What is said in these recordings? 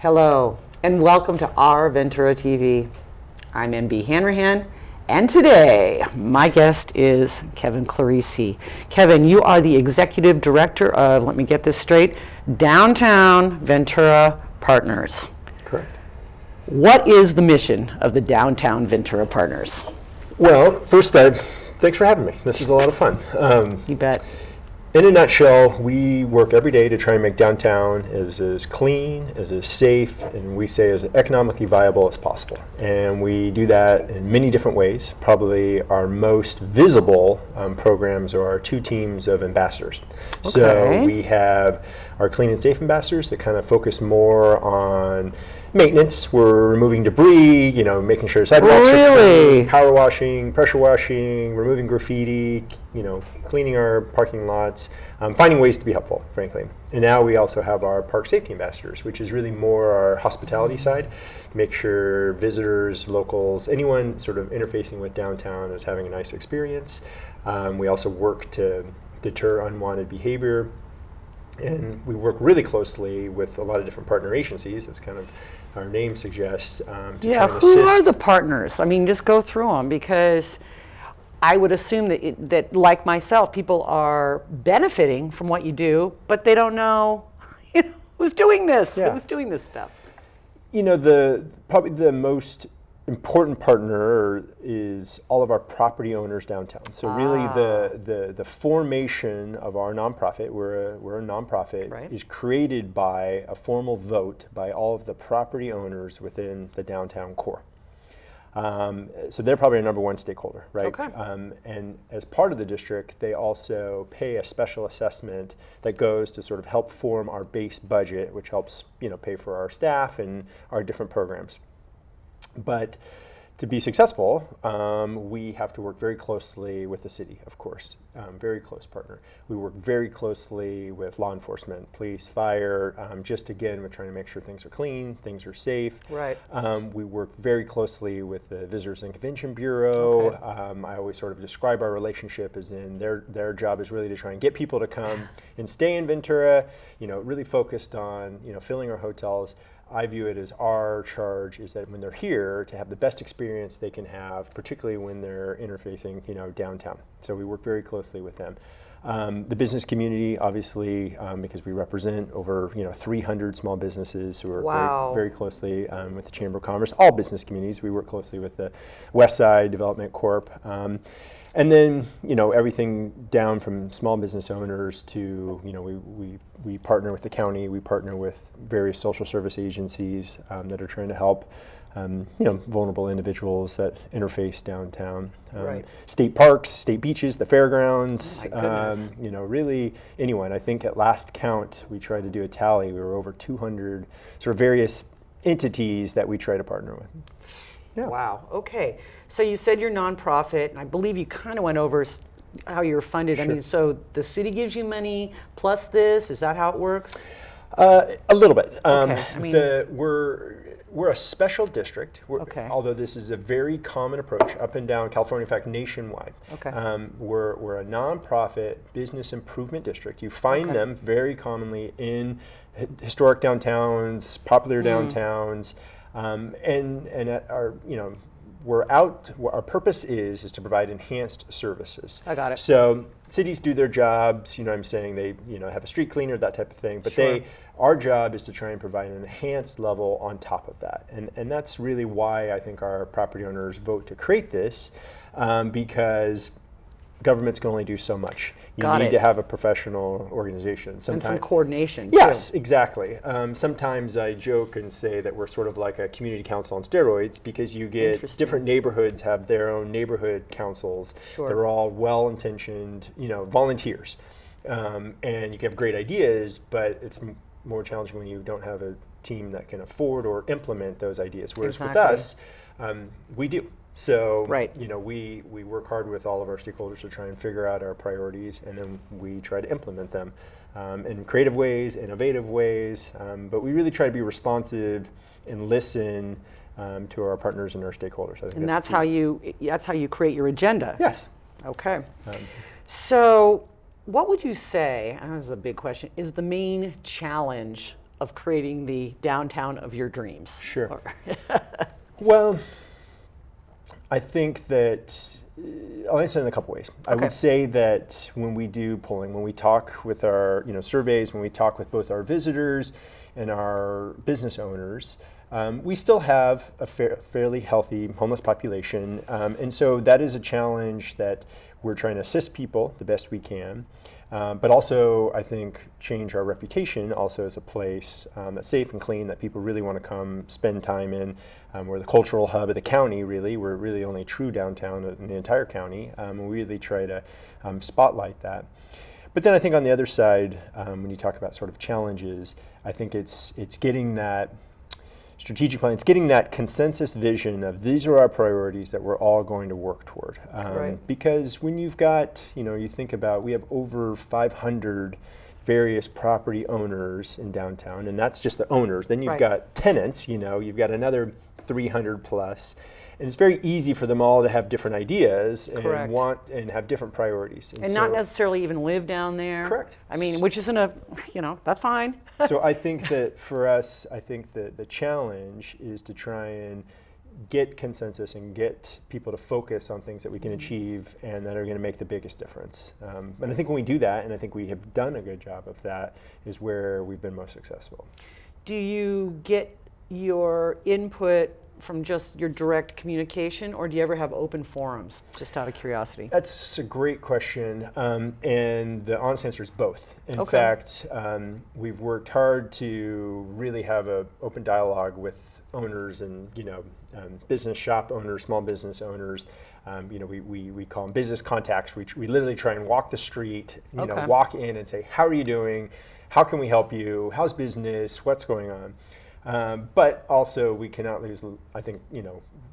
Hello, and welcome to Our Ventura TV. I'm MB Hanrahan, and today my guest is Kevin Clerici. Kevin, you are the Executive Director of, let me get this straight, Downtown Ventura Partners. Correct. What is the mission of the Downtown Ventura Partners? Well, first, thanks for having me. This is a lot of fun. You bet. In a nutshell, we work every day to try and make downtown as clean, as safe, and we say as economically viable as possible. And we do that in many different ways. Probably our most visible programs are our two teams of ambassadors. Okay. So we have our clean and safe ambassadors that kind of focus more on maintenance. We're removing debris, making sure sidewalks are clean, power washing, pressure washing, removing graffiti, cleaning our parking lots, finding ways to be helpful, frankly. And now we also have our park safety ambassadors, which is really more our hospitality side. Make sure visitors, locals, anyone sort of interfacing with downtown is having a nice experience. We also work to deter unwanted behavior. And we work really closely with a lot of different partner agencies. That's kind of our name suggests. Who are the partners? I mean, just go through them, because I would assume that like myself, people are benefiting from what you do, but they don't know who's doing this, who's doing this stuff. Probably the most important partner is all of our property owners downtown. So really the formation of our nonprofit, we're a nonprofit, right, is created by a formal vote by all of the property owners within the downtown core. So they're probably our number one stakeholder, right? Okay. And as part of the district, they also pay a special assessment that goes to sort of help form our base budget, which helps pay for our staff and our different programs. But to be successful, we have to work very closely with the city, of course, very close partner. We work very closely with law enforcement, police, fire, just again, we're trying to make sure things are clean, things are safe. Right. We work very closely with the Visitors and Convention Bureau. Okay. I always sort of describe our relationship as in their job is really to try and get people to come and stay in Ventura, really focused on, filling our hotels. I view it as our charge is that when they're here to have the best experience they can have, particularly when they're interfacing, downtown. So we work very closely with them. The business community, obviously, because we represent over 300 small businesses who are very closely with the Chamber of Commerce. All business communities, we work closely with the West Side Development Corp. And then, everything down from small business owners to, we partner with the county, we partner with various social service agencies that are trying to help, vulnerable individuals that interface downtown. Right. State parks, state beaches, the fairgrounds, Oh my goodness. Really anyone. I think at last count, we tried to do a tally. We were over 200 sort of various entities that we try to partner with. Yeah. Wow. Okay. So you said you're nonprofit, and I believe you kind of went over how you're funded. Sure. I mean, so the city gives you money plus this. Is that how it works? A little bit. Okay. I mean, we're a special district. Okay. Although this is a very common approach up and down California, in fact, nationwide. Okay. We're a nonprofit business improvement district. You find them very commonly in historic downtowns, popular downtowns. And at our, our purpose is to provide enhanced services. I got it. So cities do their jobs, I'm saying they, have a street cleaner, that type of thing, but Sure. our job is to try and provide an enhanced level on top of that. And that's really why I think our property owners vote to create this, because governments can only do so much. You need to have a professional organization. And some coordination. Yes, too. Exactly. Sometimes I joke and say that we're sort of like a community council on steroids, because you get different neighborhoods have their own neighborhood councils. Sure. They're all well-intentioned, volunteers. And you can have great ideas, but it's more challenging when you don't have a team that can afford or implement those ideas. Whereas with us, we do. So, we work hard with all of our stakeholders to try and figure out our priorities, and then we try to implement them in creative ways, innovative ways, but we really try to be responsive and listen to our partners and our stakeholders. I think and that's how you create your agenda. Yes. Okay. So what would you say, and this is a big question, is the main challenge of creating the downtown of your dreams? Sure. Well, I think that I'll answer it in a couple ways. I would say that when we do polling, when we talk with our surveys, when we talk with both our visitors and our business owners, we still have a fairly healthy homeless population, and so that is a challenge that we're trying to assist people the best we can, but also I think change our reputation also as a place that's safe and clean, that people really want to come spend time in. We're the cultural hub of the county, really. We're really only true downtown in the entire county. We really try to spotlight that. But then I think on the other side, when you talk about sort of challenges, I think it's getting that strategic plan, it's getting that consensus vision of these are our priorities that we're all going to work toward. Because when you've got, you think about, we have over 500 various property owners in downtown, and that's just the owners. Then you've got tenants, you've got another 300 plus. And it's very easy for them all to have different ideas and want and have different priorities. And so, not necessarily even live down there. Correct. I mean, which isn't that's fine. So I think that for us, I think that the challenge is to try and get consensus and get people to focus on things that we can achieve and that are going to make the biggest difference. And I think when we do that, and I think we have done a good job of that, is where we've been most successful. Do you get your input from just your direct communication, or do you ever have open forums, just out of curiosity? That's a great question, and the honest answer is both. In fact, we've worked hard to really have an open dialogue with owners and business shop owners, small business owners. We call them business contacts. We literally try and walk the street, walk in and say, how are you doing? How can we help you? How's business? What's going on? But also we cannot lose, I think,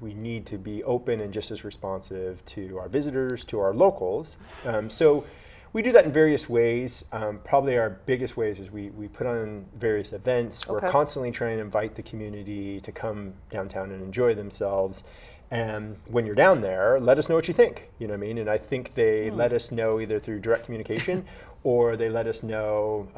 we need to be open and just as responsive to our visitors, to our locals. So we do that in various ways. Probably our biggest ways is we put on various events. We're constantly trying to invite the community to come downtown and enjoy themselves. And when you're down there, let us know what you think. You know what I mean? And I think they let us know either through direct communication or they let us know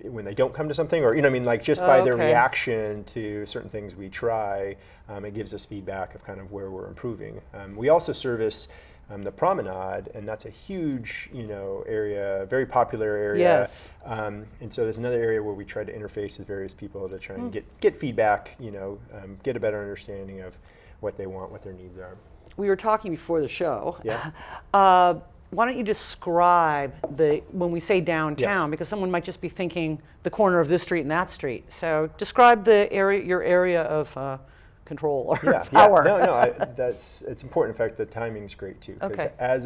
when they don't come to something, or just by their reaction to certain things we try, it gives us feedback of kind of where we're improving. We also service the promenade, and that's a huge area, very popular area. Yes. And so there's another area where we try to interface with various people to try and get feedback, get a better understanding of what they want, what their needs are. We were talking before the show. Yeah. Why don't you describe when we say downtown, because someone might just be thinking the corner of this street and that street. So describe your area of control or power. It's important. In fact, the timing's great too. Because as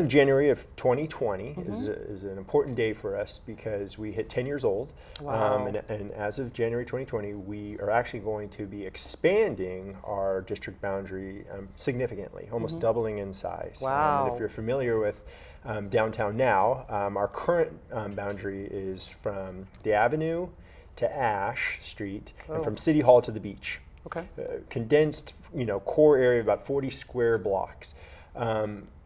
of January of 2020 is an important day for us because we hit 10 years old. Wow. And as of January 2020, we are actually going to be expanding our district boundary significantly, almost doubling in size. Wow. And if you're familiar with downtown now, our current boundary is from the Avenue to Ash Street and from City Hall to the beach. Condensed, core area of about 40 square blocks.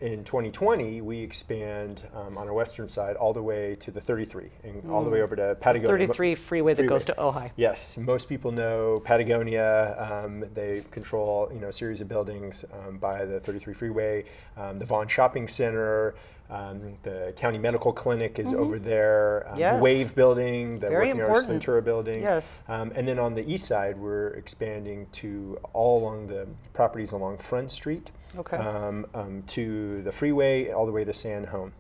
In 2020, we expand on our western side all the way to the 33 and all the way over to Patagonia. 33 freeway that goes to Ojai. Yes, most people know Patagonia. They control a series of buildings by the 33 freeway. The Vaughn Shopping Center, the County Medical Clinic is over there. The Wave Building, the Working Artists Ventura Building. Yes. And then on the east side, we're expanding to all along the properties along Front Street. To the freeway all the way to San Home.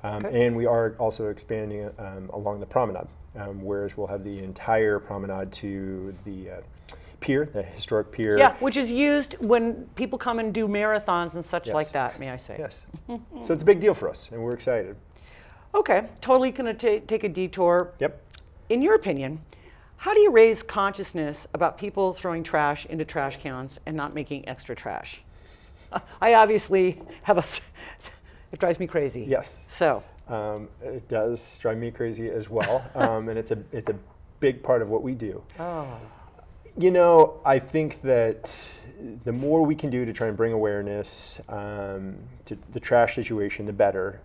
And we are also expanding along the promenade, whereas we'll have the entire promenade to the pier, the historic pier. Yeah, which is used when people come and do marathons and such like that, may I say. Yes. So it's a big deal for us, and we're excited. Okay, totally going to take a detour. Yep. In your opinion, how do you raise consciousness about people throwing trash into trash cans and not making extra trash? I obviously have it drives me crazy. Yes. So. It does drive me crazy as well, and it's a big part of what we do. I think that the more we can do to try and bring awareness to the trash situation, the better.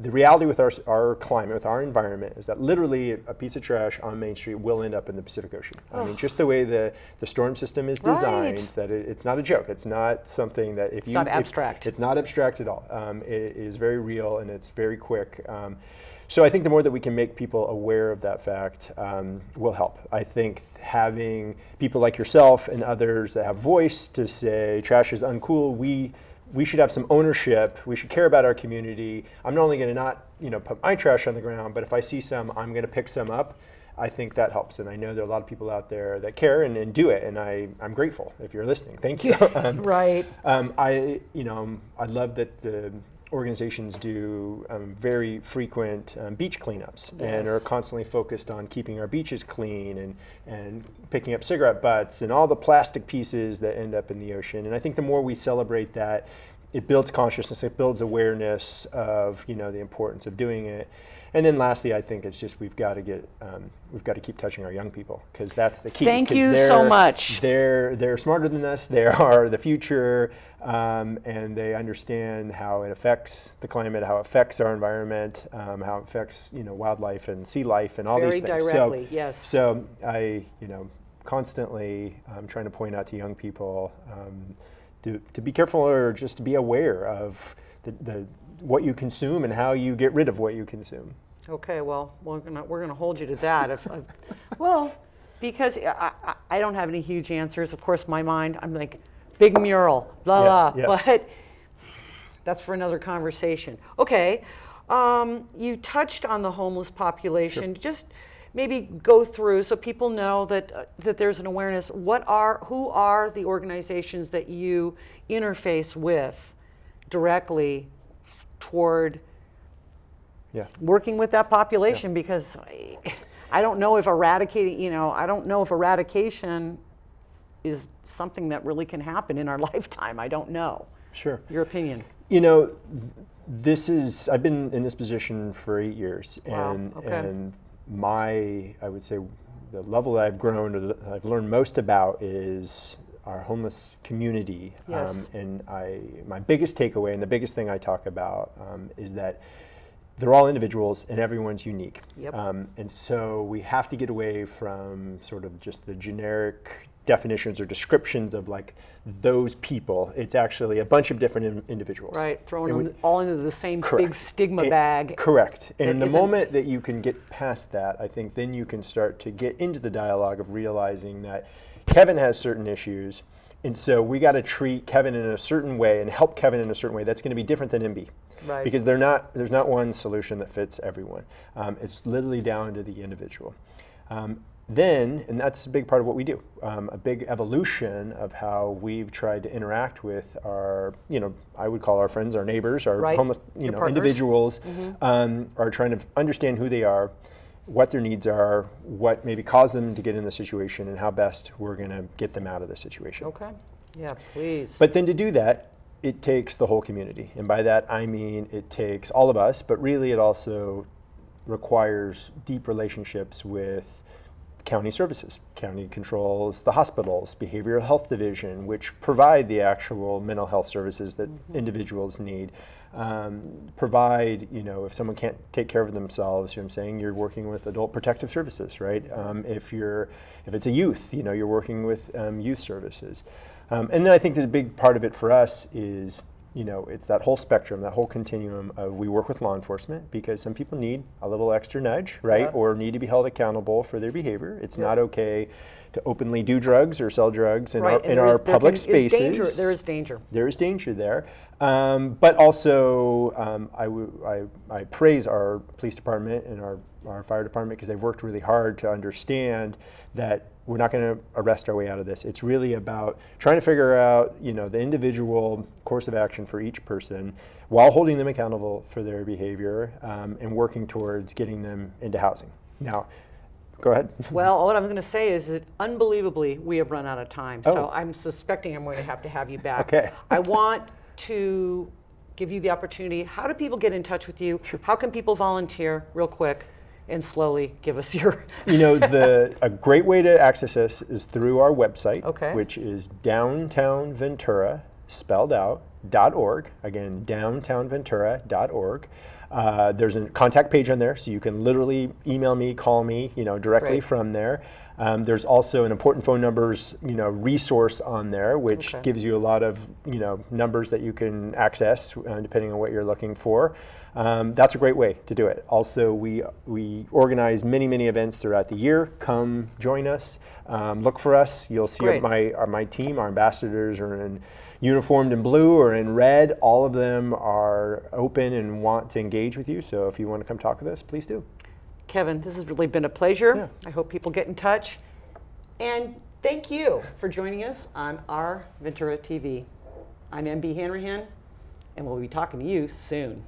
the reality with our climate, with our environment, is that literally a piece of trash on Main Street will end up in the Pacific Ocean. I mean, just the way the storm system is designed, that it's not a joke. It's not something that it's not abstract. It's not abstract at all. It is very real, and it's very quick. So I think the more that we can make people aware of that fact will help. I think having people like yourself and others that have voice to say trash is uncool, we should have some ownership. We should care about our community. I'm not only going to not put my trash on the ground, but if I see some, I'm going to pick some up. I think that helps, and I know there are a lot of people out there that care and do it, and I'm grateful if you're listening. Thank you. Right. I love that the organizations do very frequent beach cleanups, and are constantly focused on keeping our beaches clean and picking up cigarette butts and all the plastic pieces that end up in the ocean. And I think the more we celebrate that, it builds consciousness, it builds awareness of the importance of doing it. And then lastly, I think it's just we've got to keep touching our young people, because that's the key. Thank you so much. They're smarter than us. They are the future, and they understand how it affects the climate, how it affects our environment, how it affects wildlife and sea life and all these things. Very directly, yes. So I constantly trying to point out to young people to be careful, or just to be aware of the what you consume and how you get rid of what you consume. Okay, well, we're gonna hold you to that. Because I don't have any huge answers. Of course, my mind, I'm like, big mural, blah, blah. Yes. But that's for another conversation. Okay, you touched on the homeless population. Sure. Just maybe go through so people know that there's an awareness. Who are the organizations that you interface with directly toward working with that population? Because I don't know if eradicating, I don't know if eradication is something that really can happen in our lifetime. I don't know. Sure. Your opinion. I've been in this position for 8 years. Wow. And I would say the level that I've grown, or that I've learned most about, is our homeless community. Yes. And my biggest takeaway, and the biggest thing I talk about, is that they're all individuals and everyone's unique. Yep. And so we have to get away from sort of just the generic definitions or descriptions of like those people. It's actually a bunch of different individuals. Right, throwing them all into the same Correct. big stigma bag. Correct. And the moment that you can get past that, I think then you can start to get into the dialogue of realizing that Kevin has certain issues, and so we got to treat Kevin in a certain way and help Kevin in a certain way that's going to be different than MB. Right. Because there's not one solution that fits everyone. It's literally down to the individual. And that's a big part of what we do. A big evolution of how we've tried to interact with our, I would call our friends, our neighbors, our homeless, individuals, are trying to understand who they are, what their needs are, what maybe caused them to get in the situation, and how best we're going to get them out of the situation. Okay. Yeah, please. But then to do that, it takes the whole community. And by that, I mean it takes all of us, but really it also requires deep relationships with county services. County controls the hospitals, behavioral health division, which provide the actual mental health services that individuals need. Provide, if someone can't take care of themselves, I'm saying, you're working with adult protective services, right? If it's a youth, you're working with youth services. And then I think that a big part of it for us is, it's that whole spectrum, that whole continuum of, we work with law enforcement because some people need a little extra nudge, right? Yeah. Or need to be held accountable for their behavior. It's not okay to openly do drugs or sell drugs in our public spaces. There is danger. There is danger there. But also, I praise our police department and our fire department, because they've worked really hard to understand that we're not going to arrest our way out of this. It's really about trying to figure out, the individual course of action for each person, while holding them accountable for their behavior, and working towards getting them into housing. Now, go ahead. Well, what I'm going to say is that unbelievably, we have run out of time. So I'm suspecting I'm going to have you back. Okay. I want to give you the opportunity. How do people get in touch with you? Sure. How can people volunteer, real quick, and slowly give us your... A great way to access us is through our website, Okay. which is Downtown Ventura spelled out, .org. Again, downtownventura.org. There's a contact page on there, so you can literally email me, call me, directly from there. There's also an important phone numbers, resource on there, which gives you a lot of, numbers that you can access depending on what you're looking for. That's a great way to do it. Also, we organize many events throughout the year. Come join us. Look for us. You'll see my team. Our ambassadors are in uniformed in blue or in red. All of them are open and want to engage with you. So if you want to come talk with us, please do. Kevin, this has really been a pleasure. Yeah. I hope people get in touch. And thank you for joining us on Our Ventura TV. I'm MB Hanrahan, and we'll be talking to you soon.